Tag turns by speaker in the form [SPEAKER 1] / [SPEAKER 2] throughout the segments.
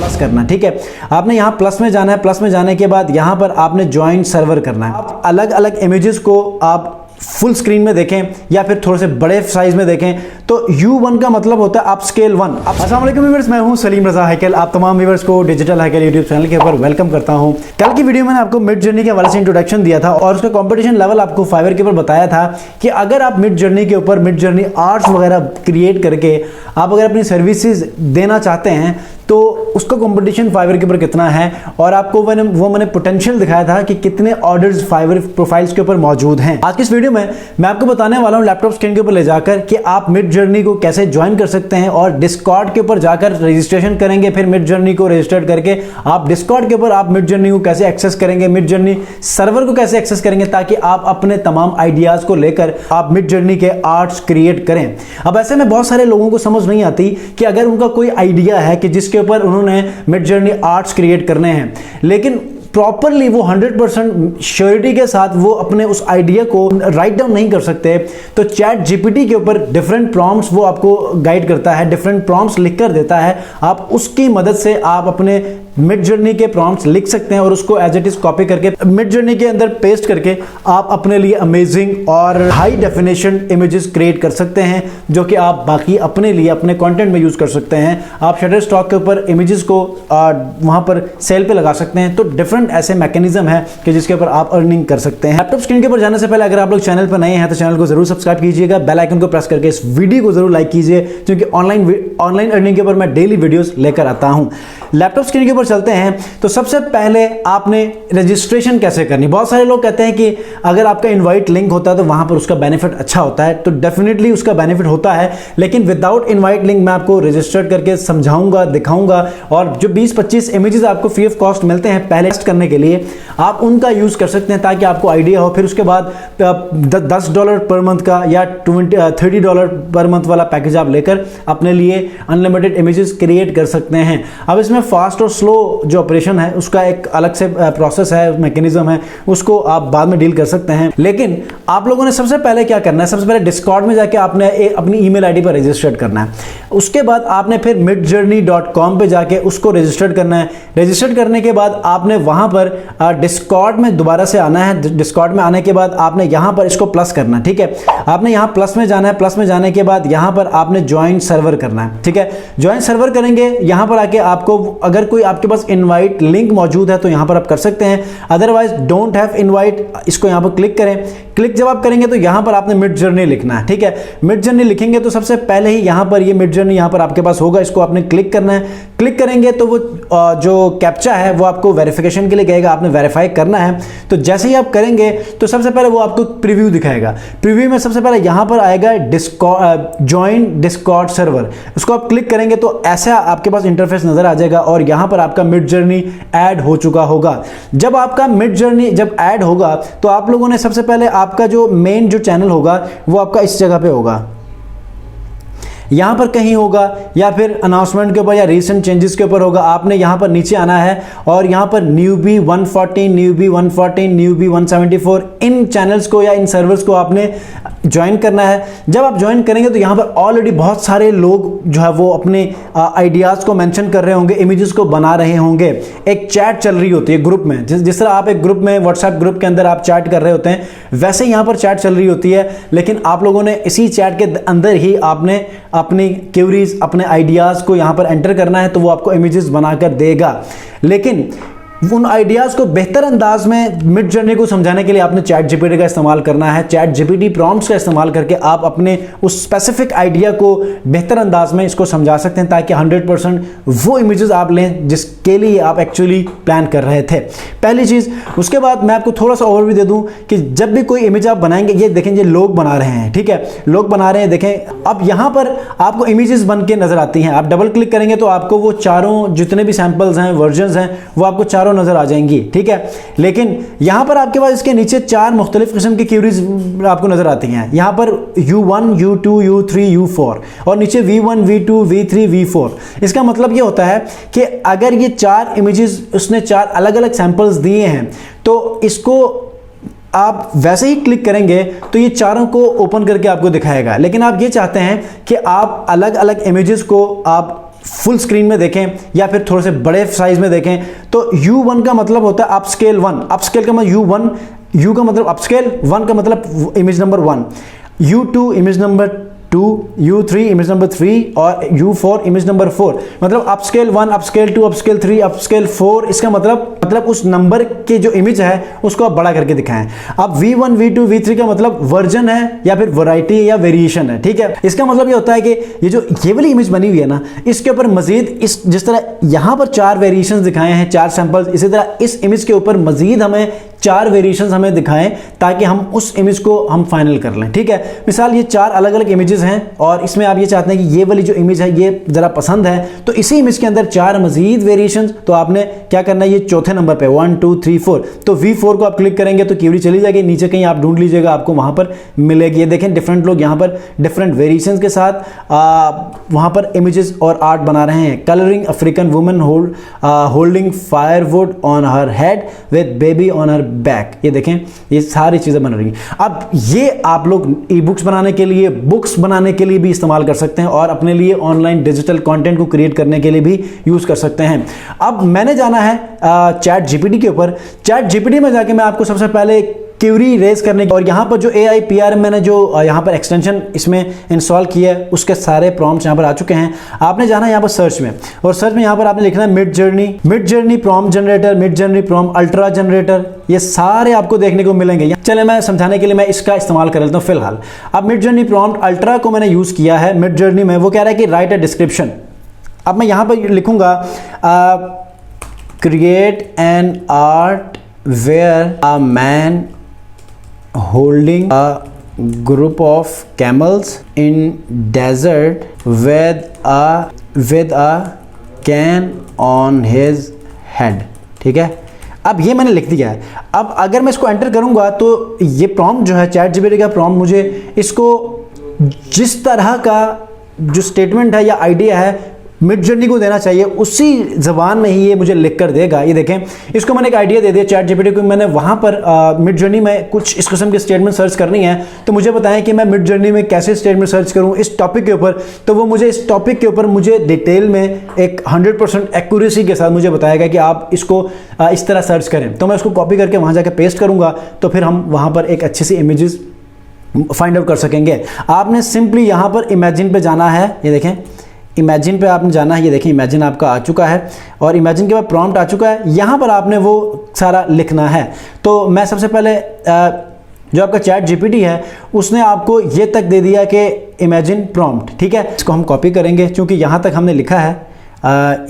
[SPEAKER 1] Plus करना, ठीक है। आपने यहाँ प्लस में जाना है, प्लस में जाने के बाद यहाँ पर आपने ज्वाइन सर्वर करना है। आप अलग अलग इमेजेस को आप फुल स्क्रीन में देखें या फिर थोड़े से बड़े साइज में देखें तो U1 का मतलब होता है अपस्केल 1। अस्सलाम वालेकुम व्यूअर्स, मैं हूं सलीम रजा हैकल। आप तमाम व्यूअर्स को डिजिटल हैकल यूट्यूब चैनल के ऊपर वेलकम करता हूं। कल की वीडियो में मैंने आपको मिड जर्नी के हवाले से इंट्रोडक्शन दिया था और उसका कंपटीशन लेवल आपको फाइवर के ऊपर बताया था कि अगर आप मिड जर्नी के ऊपर मिड जर्नी आर्ट्स वगैरह क्रिएट करके आप अगर अपनी सर्विसेज देना चाहते हैं तो उसका कंपटीशन फाइवर के ऊपर कितना है और आपको मैंने पोटेंशियल दिखाया था कि कितने ऑर्डर्स फाइवर प्रोफाइल्स के ऊपर मौजूद हैं। आज की इस वीडियो में मैं आपको बताने वाला हूं लैपटॉप स्क्रीन के ऊपर ले जाकर कि आप मिड जर्नी को कैसे ज्वाइन कर सकते हैं और डिस्कॉर्ड के ऊपर जाकर रजिस्ट्रेशन करेंगे। फिर मिड जर्नी को रजिस्टर्ड करके आप डिस्कॉर्ड के ऊपर आप मिड जर्नी को कैसे एक्सेस करेंगे, मिड जर्नी सर्वर को कैसे एक्सेस करेंगे ताकि आप अपने तमाम आइडियाज को लेकर आप मिड जर्नी के आर्ट्स क्रिएट करें। अब ऐसे में बहुत सारे लोगों को समझ नहीं आती कि अगर उनका कोई आइडिया है कि जिसके ऊपर उन्होंने मिड जर्नी आर्ट्स क्रिएट करने हैं, लेकिन प्रॉपरली वो 100% श्योरिटी के साथ वो अपने उस आइडिया को राइट डाउन नहीं कर सकते, तो चैट जीपीटी के ऊपर डिफरेंट प्रॉम्प्ट्स वो आपको गाइड करता है, डिफरेंट प्रॉम्प्ट्स लिख कर देता है। आप उसकी मदद से आप अपने मिड जर्नी के प्रॉम्प्ट्स लिख सकते हैं और उसको एज इट इज कॉपी करके मिड जर्नी के अंदर पेस्ट करके आप अपने लिए अमेजिंग और हाई डेफिनेशन इमेजेस क्रिएट कर सकते हैं जो कि आप बाकी अपने लिए अपने कंटेंट में यूज कर सकते हैं। आप शटरस्टॉक के ऊपर इमेजेस को वहां पर सेल पे लगा सकते हैं। तो डिफरेंट ऐसे मैकेनिज्म है कि जिसके ऊपर आप अर्निंग कर सकते हैं। लैपटॉप स्क्रीन के ऊपर जाने से पहले अगर आप लोग चैनल पर नए हैं तो चैनल को जरूर सब्सक्राइब कीजिएगा, बेल आइकन को प्रेस करके इस वीडियो को जरूर लाइक कीजिए क्योंकि ऑनलाइन अर्निंग के ऊपर मैं डेली वीडियोस लेकर आता हूं। लैपटॉप स्क्रीन के ऊपर चलते हैं तो सबसे पहले आपने रजिस्ट्रेशन कैसे करनी। बहुत सारे लोग कहते हैं कि अगर आपका इनवाइट लिंक होता है तो वहां पर उसका बेनिफिट अच्छा होता है, तो डेफिनेटली उसका बेनिफिट होता है, लेकिन विदाउट इनवाइट लिंक मैं आपको रजिस्टर्ड करके समझाऊंगा, दिखाऊंगा। और जो 20-25 इमेजेस आपको फ्री ऑफ कॉस्ट मिलते हैं पहले टेस्ट करने के लिए, आप उनका यूज कर सकते हैं ताकि आपको आइडिया हो। फिर उसके बाद $10 पर मंथ का या $30 पर मंथ वाला पैकेज आप लेकर अपने लिए अनलिमिटेड इमेजेस क्रिएट कर सकते हैं। अब इसमें फास्ट और स्लो जो ऑपरेशन है उसका एक अलग से प्रोसेस है, मैकेनिज्म है, उसको आप बाद में डील कर सकते हैं। लेकिन आप लोगों ने सबसे पहले क्या करना है, सबसे पहले डिस्कॉर्ड में जाके आपने अपनी ईमेल आईडी पर रजिस्टर्ड करना है। उसके बाद आपने फिर midjourney.com पे जाके उसको रजिस्टर्ड करना है। रजिस्टर्ड करने के बाद आपने वहां पर डिस्कॉर्ड में दोबारा से आना है। डिस्कॉर्ड में आने के बाद आपने यहां पर इसको प्लस करना है, ठीक है। आपने यहां प्लस में जाना है, प्लस में जाने के बाद यहां पर आपने ज्वाइन सर्वर करना है, ठीक है। ज्वाइन सर्वर करेंगे, यहां पर आके आपको अगर कोई आपके पास इनवाइट लिंक मौजूद है तो यहां पर आप कर सकते हैं, अदरवाइज डोंट हैव इनवाइट, इसको यहां पर क्लिक करें। क्लिक जब आप करेंगे तो यहां पर आपने मिड जर्नी लिखना है, ठीक है। मिड जर्नी लिखेंगे तो सबसे पहले ही यहां पर ये मिड जर्नी यहां पर आपके पास होगा, इसको आपने क्लिक करना है। क्लिक करेंगे तो वो जो कैप्चा है वो आपको वेरिफिकेशन के लिए कहेगा, आपने वेरीफाई करना है। तो जैसे ही आप करेंगे तो सबसे पहले वो आपको प्रीव्यू दिखाएगा। प्रीव्यू में सबसे पहले यहां पर आएगा ज्वाइन डिस्कॉर्ड सर्वर, उसको आप क्लिक करेंगे तो ऐसा आपके पास इंटरफेस नजर आ जाएगा और यहां पर आपका मिड जर्नी ऐड हो चुका होगा। जब आपका मिड जर्नी जब ऐड होगा तो आप लोगों ने सबसे पहले आपका जो मेन जो चैनल होगा वो आपका इस जगह पे होगा, यहां पर कहीं होगा या फिर अनाउंसमेंट के ऊपर या रीसेंट चेंजेस के ऊपर होगा। आपने यहां पर नीचे आना है और यहां पर न्यूबी 114, न्यूबी 114, न्यूबी 174 इन चैनल्स को या इन सर्वर्स को आपने ज्वाइन करना है। जब आप ज्वाइन करेंगे तो यहां पर ऑलरेडी बहुत सारे लोग जो है वो अपने आइडियाज को मेंशन कर रहे होंगे, इमेजेस को बना रहे होंगे। एक चैट चल रही होती है ग्रुप में, जिस तरह आप एक ग्रुप में व्हाट्सएप ग्रुप के अंदर आप चैट कर रहे होते हैं, वैसे यहां पर चैट चल रही होती है। लेकिन आप लोगों ने इसी चैट के अंदर ही आपने अपनी क्वेरीज, अपने आइडियाज को यहां पर एंटर करना है तो वो आपको इमेजेस बनाकर देगा। लेकिन उन आइडियाज को बेहतर अंदाज में मिड जर्नी को समझाने के लिए आपने चैट जीपीटी का इस्तेमाल करना है। चैट जीपीटी प्रॉम्प्ट्स का इस्तेमाल करके आप अपने उस स्पेसिफिक आइडिया को बेहतर अंदाज में इसको समझा सकते हैं ताकि 100% वो इमेजेस आप लें जिसके लिए आप एक्चुअली प्लान कर रहे थे। पहली चीज। उसके बाद मैं आपको थोड़ा सा ओवरव्यू दे दूं कि जब भी कोई इमेज आप बनाएंगे, ये देखें, ये लोग बना रहे हैं, ठीक है, लोग बना रहे हैं, देखें। अब यहां पर आपको इमेजेस बन के नजर आती हैं। आप डबल क्लिक करेंगे तो आपको वो चारों जितने भी सैंपल्स हैं, वर्जन्स हैं, वो आपको चारों नजर आ जाएंगी, ठीक है। लेकिन यहां पर आपके पास इसके नीचे 4 मुख्तलिफ किस्म की क्वेरीज आपको नजर आती हैं। यहां पर U1, U2, U3, U4 और नीचे V1, V2, V3, V4। इसका मतलब ये होता है कि अगर ये 4 इमेजेस उसने 4 अलग अलग सैंपल्स दिए हैं तो इसको आप वैसे ही क्लिक करेंगे तो ये चारों को ओपन करके आपको दिखाएगा। लेकिन आप ये चाहते हैं कि आप अलग अलग इमेजेस को आप फुल स्क्रीन में देखें या फिर थोड़े से बड़े साइज में देखें, तो U1 का मतलब होता है अपस्केल 1, अपस्केल का मतलब U1, U का मतलब अपस्केल, 1 का मतलब image number 1, U2 image number 2, U3 image number 3 और U4 इमेज नंबर 4। मतलब अपस्केल 1, अपस्केल 2, अपस्केल 3, अपस्केल 4, इसका मतलब उस नंबर के जो इमेज है उसको आप बड़ा करके दिखाएं। अब V1, V2, V3 का मतलब वर्जन है या फिर वैरायटी या वेरिएशन है, ठीक है। इसका मतलब ये होता है कि ये वाली इमेज बनी हुई है ना, इसके ऊपर मजीद जिस तरह यहाँ पर 4 वेरिएशन दिखाए हैं, 4 सैंपल्स, इसी तरह इस इमेज के ऊपर मजीद हमें 4 वेरिएशंस हमें दिखाएं ताकि हम उस इमेज को हम फाइनल कर लें, ठीक है। मिसाल ये 4 अलग अलग इमेजेस हैं और इसमें आप ये चाहते हैं कि ये वाली जो इमेज है ये ज़रा पसंद है, तो इसी इमेज के अंदर 4 मजीद वेरिएशंस, तो आपने क्या करना है, ये चौथे नंबर पे 1 2 3 4, तो V4 को आप क्लिक करेंगे तो क्यूरी चली जाएगी, नीचे कहीं आप ढूंढ लीजिएगा, आपको वहाँ पर मिलेगी। ये देखें डिफरेंट लोग यहाँ पर डिफरेंट वेरिएशंस के साथ वहाँ पर इमेजेस और आर्ट बना रहे हैं। Colouring African woman holding firewood on her head with baby on her back, ये देखें ये सारी चीजें बन रही हैं। अब ये आप लोग ई बुक्स बनाने के लिए, बुक्स बनाने के लिए भी इस्तेमाल कर सकते हैं और अपने लिए ऑनलाइन डिजिटल कंटेंट को क्रिएट करने के लिए भी यूज कर सकते हैं। अब मैंने जाना है चैट जीपीटी के ऊपर। चैट जीपीटी में जाके मैं आपको सबसे पहले क्यूरी रेज करने की, और यहाँ पर जो AI PRM मैंने जो यहाँ पर एक्सटेंशन इसमें इंस्टॉल किया है उसके सारे प्रॉम्प्ट्स यहाँ पर आ चुके हैं। आपने जाना है यहाँ पर सर्च में, और सर्च में यहाँ पर आपने लिखना है mid journey prompt generator, mid journey prompt ultra generator, ये सारे आपको देखने को मिलेंगे। चले मैं समझाने के लिए मैं इसका इस्तेमाल कर लेता हूँ फिलहाल। अब मिड जर्नी प्रॉम्प्ट अल्ट्रा को मैंने यूज किया है मिड जर्नी में। वो कह रहा है कि राइट अ डिस्क्रिप्शन। अब मैं यहाँ पर लिखूंगा create an art where a man holding a group of camels in desert with a can on his head, ठीक है। अब ये मैंने लिख दिया है। अब अगर मैं इसको एंटर करूंगा तो ये प्रॉम्प्ट जो है चैट जीपीटी का प्रॉम्प्ट मुझे इसको जिस तरह का जो स्टेटमेंट है या आइडिया है मिड जर्नी को देना चाहिए उसी जबान में ही ये मुझे लिख कर देगा। ये देखें, इसको मैंने एक आइडिया दे दिया चैट जीपीटी को, मैंने वहाँ पर मिड जर्नी में कुछ इस किस्म के स्टेटमेंट सर्च करनी है, तो मुझे बताएं कि मैं मिड जर्नी में कैसे स्टेटमेंट सर्च करूँ इस टॉपिक के ऊपर। तो वो मुझे इस टॉपिक के ऊपर मुझे डिटेल में एक 100% एक्यूरेसी के साथ मुझे बताएगा कि आप इसको इस तरह सर्च करें। तो मैं उसको कॉपी करके वहाँ जाकर पेस्ट करूँगा, तो फिर हम वहाँ पर एक अच्छी सी इमेजेस फाइंड आउट कर सकेंगे। आपने सिंपली यहाँ पर इमेजिन पे जाना है। ये देखें इमेजिन पे आपने जाना है। ये देखिए इमेजिन आपका आ चुका है और इमेजिन के बाद प्रॉम्प्ट आ चुका है। यहाँ पर आपने वो सारा लिखना है। तो मैं सबसे पहले जो आपका चैट जीपीटी है उसने आपको ये तक दे दिया कि इमेजिन प्रॉम्प्ट, ठीक है। इसको हम कॉपी करेंगे क्योंकि यहाँ तक हमने लिखा है,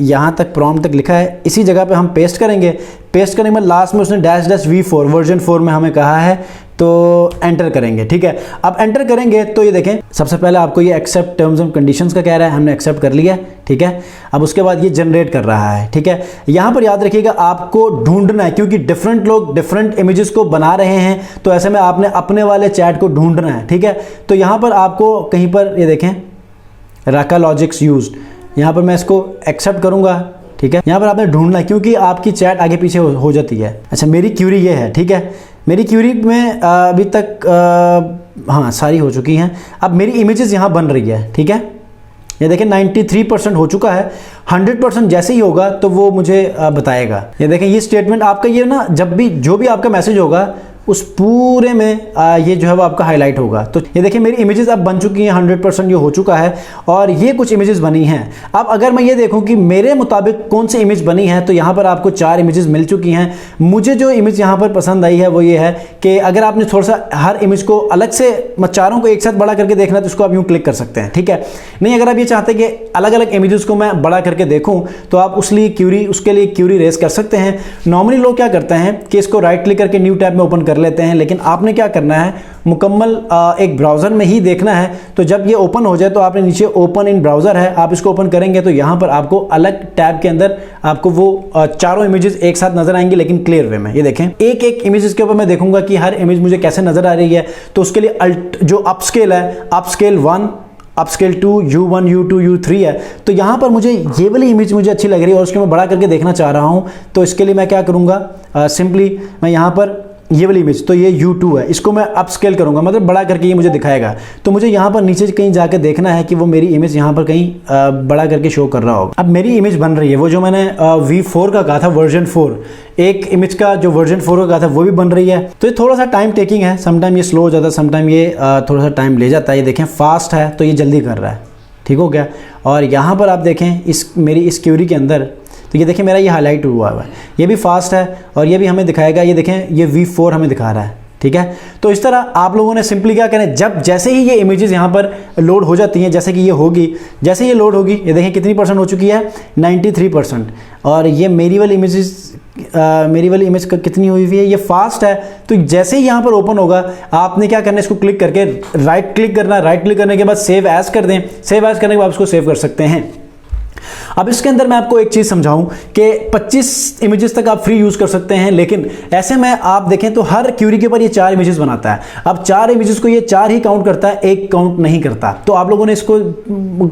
[SPEAKER 1] यहाँ तक प्रॉम्प्ट तक लिखा है, इसी जगह पे हम पेस्ट करेंगे। पेस्ट करने में लास्ट में उसने -V4 वर्जन 4 में हमें कहा है, तो एंटर करेंगे, ठीक है। अब एंटर करेंगे तो ये देखें सबसे पहले आपको ये एक्सेप्ट टर्म्स एंड कंडीशंस का कह रहा है, हमने एक्सेप्ट कर लिया, ठीक है। अब उसके बाद ये जनरेट कर रहा है, ठीक है। यहाँ पर याद रखिएगा आपको ढूंढना है क्योंकि डिफरेंट लोग डिफरेंट इमेजेस को बना रहे हैं, तो ऐसे में आपने अपने वाले चैट को ढूंढना है, ठीक है। तो यहाँ पर आपको कहीं पर ये देखें राका लॉजिक्स यूज्ड, यहाँ पर मैं इसको एक्सेप्ट करूँगा, ठीक है। यहाँ पर आपने ढूंढना है क्योंकि आपकी चैट आगे पीछे हो जाती है। अच्छा मेरी क्यूरी ये है, ठीक है। मेरी क्यूरी में अभी तक हाँ सारी हो चुकी हैं। अब मेरी इमेजेस यहाँ बन रही है, ठीक है। ये देखें 93% हो चुका है। 100% जैसे ही होगा तो वो मुझे बताएगा। ये देखें ये स्टेटमेंट आपका ये ना जब भी जो भी आपका मैसेज होगा उस पूरे में ये जो है वो आपका हाईलाइट होगा। तो ये देखिए मेरी इमेजेस अब बन चुकी हैं, 100% ये हो चुका है और ये कुछ इमेजेस बनी हैं। अब अगर मैं ये देखूं कि मेरे मुताबिक कौन सी इमेज बनी है तो यहाँ पर आपको 4 इमेजेस मिल चुकी हैं। मुझे जो इमेज यहाँ पर पसंद आई है वो ये है कि अगर आपने थोड़ा सा हर इमेज को अलग से चारों को एक साथ बड़ा करके देखना है तो उसको आप यूँ क्लिक कर सकते हैं, ठीक है। नहीं अगर आप ये चाहते हैं कि अलग अलग इमेजेस को मैं बड़ा करके देखूँ तो आप उसके लिए क्यूरी रेज कर सकते हैं। नॉर्मली लोग क्या करते हैं कि इसको राइट क्लिक करके न्यू टैब में ओपन कर लेते हैं, लेकिन आपने क्या करना है मुकम्मल एक ब्राउज़र में ही देखना है। तो जब ये ओपन हो जाए तो आपने नीचे ओपन इन ब्राउज़र है, आप इसको ओपन करेंगे तो यहाँ पर आपको अलग टैब के अंदर आपको वो चारों इमेजेस एक साथ नजर आएंगी लेकिन क्लियर वे में। ये देखें एक एक इमेजेस के ऊपर मैं देखूंगा कि हर इमेज मुझे कैसे नजर आ रही है। तो उसके लिए जो अपस्केल है, upscale 1, upscale 2, U1, U2, U3 है। तो यहाँ पर मुझे ये वाली इमेज मुझे अच्छी लग रही है और उसको मैं बड़ा करके देखना चाह रहा हूँ। तो इसके लिए मैं क्या करूँगा, सिंपली मैं यहाँ पर ये वाली इमेज, तो ये U2 है, इसको मैं अप स्केल करूँगा, मतलब बड़ा करके ये मुझे दिखाएगा। तो मुझे यहाँ पर नीचे कहीं जाके देखना है कि वो मेरी इमेज यहाँ पर कहीं बड़ा करके शो कर रहा होगा। अब मेरी इमेज बन रही है, वो जो मैंने V4 का कहा था, वर्जन 4, एक इमेज का जो वर्जन 4 का कहा था वो भी बन रही है। तो ये थोड़ा सा टाइम टेकिंग है, समटाइम ये स्लो हो जाता है, समटाइम ये थोड़ा सा टाइम ले जाता है। ये देखें फास्ट है तो ये जल्दी कर रहा है, ठीक हो गया। और यहाँ पर आप देखें मेरी इस क्यूरी के अंदर, तो ये देखें मेरा ये हाईलाइट हुआ है, ये भी फास्ट है और ये भी हमें दिखाएगा। ये देखें ये V4 हमें दिखा रहा है, ठीक है। तो इस तरह आप लोगों ने सिंपली क्या करें, जैसे ही ये इमेजेस यहाँ पर लोड हो जाती हैं, जैसे कि ये होगी, जैसे ये लोड होगी, ये देखें कितनी परसेंट हो चुकी है, 93%। और ये मेरी वाली इमेज का कितनी हुई हुई है, ये फास्ट है। तो जैसे ही यहाँ पर ओपन होगा, आपने क्या करना है, इसको क्लिक करके राइट क्लिक करना है। राइट क्लिक करने के बाद सेव एज कर दें। सेव एज करने के बाद इसको सेव कर सकते हैं। अब इसके अंदर मैं आपको एक चीज़ समझाऊं कि 25 इमेजेस तक आप फ्री यूज़ कर सकते हैं, लेकिन ऐसे में आप देखें तो हर क्यूरी के ऊपर ये 4 इमेजेस बनाता है। अब 4 इमेजेस को ये 4 ही काउंट करता है, एक काउंट नहीं करता। तो आप लोगों ने इसको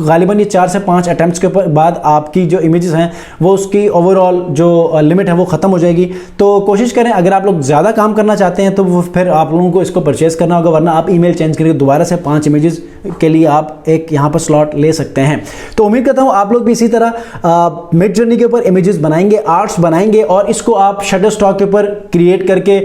[SPEAKER 1] गालिबन ये 4 से 5 अटैम्प्ट्स के बाद आपकी जो इमेजेस हैं वो उसकी ओवरऑल जो लिमिट है वो ख़त्म हो जाएगी। तो कोशिश करें, अगर आप लोग ज़्यादा काम करना चाहते हैं तो वो फिर आप लोगों को इसको परचेज़ करना होगा, वरना आप ईमेल चेंज करके दोबारा से 5 इमेजेस के लिए आप एक यहाँ पर स्लॉट ले सकते हैं। तो उम्मीद करता हूँ आप लोग भी इसी तरह मिडजर्नी के ऊपर इमेजेस बनाएंगे, आर्ट्स बनाएंगे, और इसको आप शटरस्टॉक के ऊपर क्रिएट करके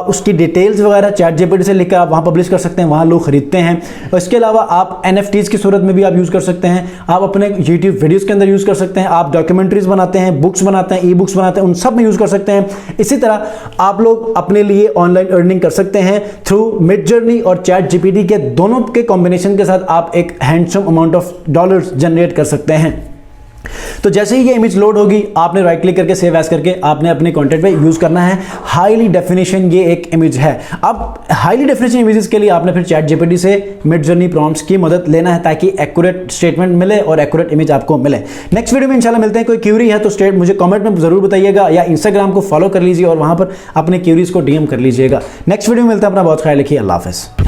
[SPEAKER 1] उसकी डिटेल्स वगैरह ChatGPT से लिखकर आप वहाँ पब्लिश कर सकते हैं, वहाँ लोग खरीदते हैं। और इसके अलावा आप NFTs की सूरत में भी आप यूज़ कर सकते हैं, आप अपने YouTube वीडियोज़ के अंदर यूज़ कर सकते हैं, आप डॉक्यूमेंट्रीज बनाते हैं, बुक्स बनाते हैं, ई-बुक्स बनाते हैं, उन सब में यूज़ कर सकते हैं। इसी तरह आप लोग अपने लिए ऑनलाइन अर्निंग कर सकते हैं थ्रू मिडजर्नी और ChatGPT के दोनों के कॉम्बिनेशन के साथ आप एक handsome amount of dollars generate कर सकते हैं। तो जैसे ही ये इमेज लोड होगी, आपने राइट क्लिक करके सेव एज करके आपने अपने कंटेंट पे यूज करना है। हाईली डेफिनेशन ये एक इमेज है। अब हाईली डेफिनेशन इमेजेस के लिए आपने फिर ChatGPT से मिडजर्नी प्रॉम्प्ट्स की मदद लेना है, ताकि एक्यूरेट स्टेटमेंट मिले और एक्यूरेट इमेज आपको मिले। नेक्स्ट वीडियो में इंशाल्लाह मिलते हैं। कोई क्यूरी है तो मुझे कमेंट में जरूर बताइएगा, या इंस्टाग्राम को फॉलो कर लीजिए और वहां पर अपने क्यूरीज को DM कर लीजिएगा। नेक्स्ट वीडियो में मिलते हैं। अपना बहुत ख्याल रखिए। अल्लाह हाफिज़।